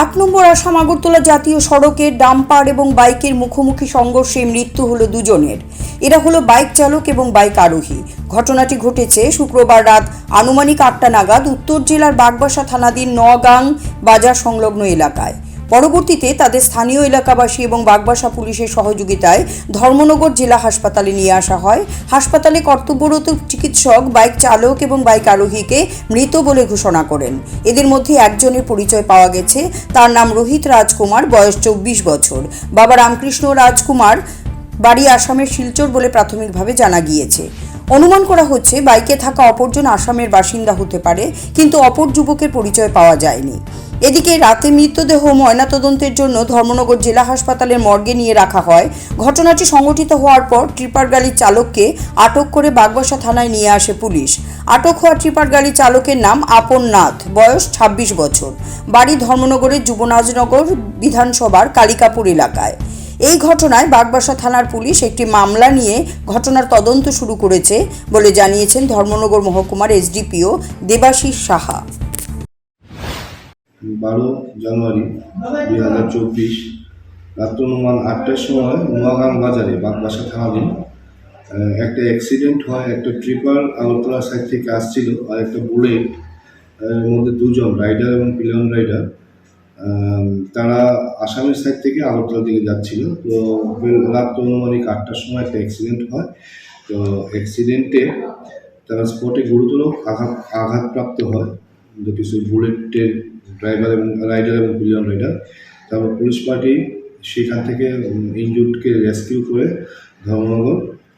8 নম্বর আসাম আগরতলা জাতীয় সড়কে ডাম্পার এবং বাইকের মুখোমুখি সংঘর্ষে মৃত্যু হলো দুজনের। এরা হলো বাইক চালক এবং বাইক আরোহী। ঘটনাটি ঘটেছে শুক্রবার রাত আনুমানিক 8টা নাগাদ উত্তর জেলার বাগবাসা থানাধীন নগাং বাজার সংলগ্ন এলাকায়। পরবর্তীতে তাদের স্থানীয় এলাকাবাসী এবং বাগবাসা পুলিশের সহযোগিতায় ধর্মনগর জেলা হাসপাতালে নিয়ে আসা হয়। হাসপাতালে কর্তব্যরত চিকিৎসক বাইক চালক এবং বাইক আরোহীকে মৃত বলে ঘোষণা করেন। এদের মধ্যে একজনের পরিচয় পাওয়া গেছে, তার নাম রোহিত রাজকুমার, বয়স 24 বছর। বাবা রামকৃষ্ণ রাজকুমার, বাড়ি আসামের শিলচর বলে প্রাথমিকভাবে জানা গিয়েছে। অনুমান করা হচ্ছে বাইকে থাকা অপরজন আসামের বাসিন্দা হতে পারে, কিন্তু অপর যুবকের পরিচয় পাওয়া যায়নি। এদিকে রাতে মৃতদেহ ময়নাতদন্তের জন্য ধর্মনগর জেলা হাসপাতালের মর্গে নিয়ে রাখা হয়। ঘটনাটি সংঘটিত হওয়ার পর ট্রিপার গাড়ির চালককে আটক করে বাগবাসা থানায় নিয়ে আসে পুলিশ। আটক হওয়া ট্রিপার গাড়ি চালকের নাম আপন নাথ, বয়স 26 বছর, বাড়ি ধর্মনগরের যুবরাজনগর বিধানসভার কালিকাপুর এলাকায়। এই ঘটনায় বাগবাসা থানার পুলিশ একটি মামলা নিয়ে ঘটনার তদন্ত শুরু করেছে বলে জানিয়েছেন ধর্মনগর মহকুমার এসডিপিও দেবাশিস সাহা। 12 জানুয়ারি 2024 রাত অনুমান 8টার সময় নোয়াগাং বাজারে বাগবাসা থানাধীন একটা অ্যাক্সিডেন্ট হয়। একটা ট্রিপার আগরতলা সাইড থেকে আসছিল আর একটা বুলেট, মধ্যে দুজন রাইডার এবং পিলিয়ন রাইডার, তারা আসামের সাইড থেকে আগরতলা দিকে যাচ্ছিল। তো রাত অনুমানিক 8টার সময় একটা অ্যাক্সিডেন্ট হয়। তো অ্যাক্সিডেন্টে তারা স্পটে গুরুতর আঘাতপ্রাপ্ত হয়, যেটি বুলেটের ড্রাইভার এবং রাইডার এবং পিলিয়ন রাইডার। তারপর পুলিশ পার্টি সেখান থেকে ইনজুর্ডকে রেস্কিউ করে ধর্মনগর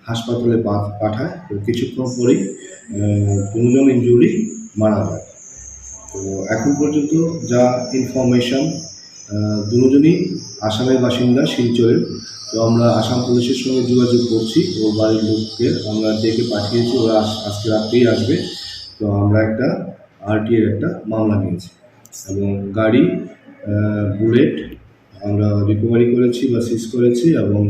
হাসপাতালে পাঠায়। তো কিছুক্ষণ পরেই দুজন ইনজুরি মারা যায়। তো এখন পর্যন্ত যা ইনফরমেশন, দুজনই আসামের বাসিন্দা শিলচরের। তো আমরা আসাম পুলিশের সঙ্গে যোগাযোগ করছি, ওর বাড়ির লোককে আমরা ডেকে পাঠিয়েছি, ওরা আজকে রাত্রেই আসবে। তো আমরা একটা আরটিআর একটা মামলা নিয়েছি এবং গাড়ি বুলেট আমরা রিকভারি করেছি বা সিজ করেছি, এবং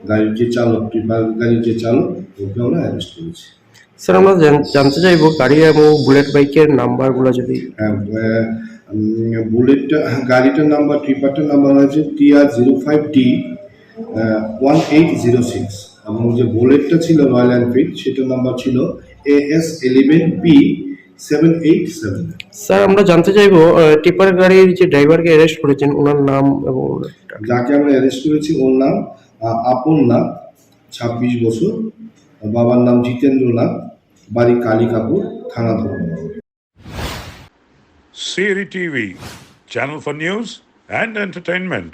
গাড়ির যে চালক, ট্রিপার গাড়ির যে চালক, ওকে আমরা অ্যারেস্ট করেছি। স্যার, আমরা জানতে চাইবো গাড়ি এবং বুলেট বাইকের নাম্বারগুলো যদি। বুলেটটা গাড়িটার নাম্বার, ট্রিপারটার নাম্বার হয়েছে TR05D 1806, এবং যে বুলেটটা ছিল রয়্যাল এনফিল্ড, সেটার নাম্বার ছিল AS11P 787। স্যার, আমরা জানতে চাইবো টিপার গাড়ির যে ড্রাইভারকে অ্যারেস্ট করেছেন ওনার নাম এবং যাকে আমরা অ্যারেস্ট করেছি ওর নাম আপন নাথ, 26 বছর, বাবার নাম জিতেন্দ্র নাথ, বাড়ি কালিকাপুর, থানা Dharmanagar. CRI TV, channel for news and entertainment.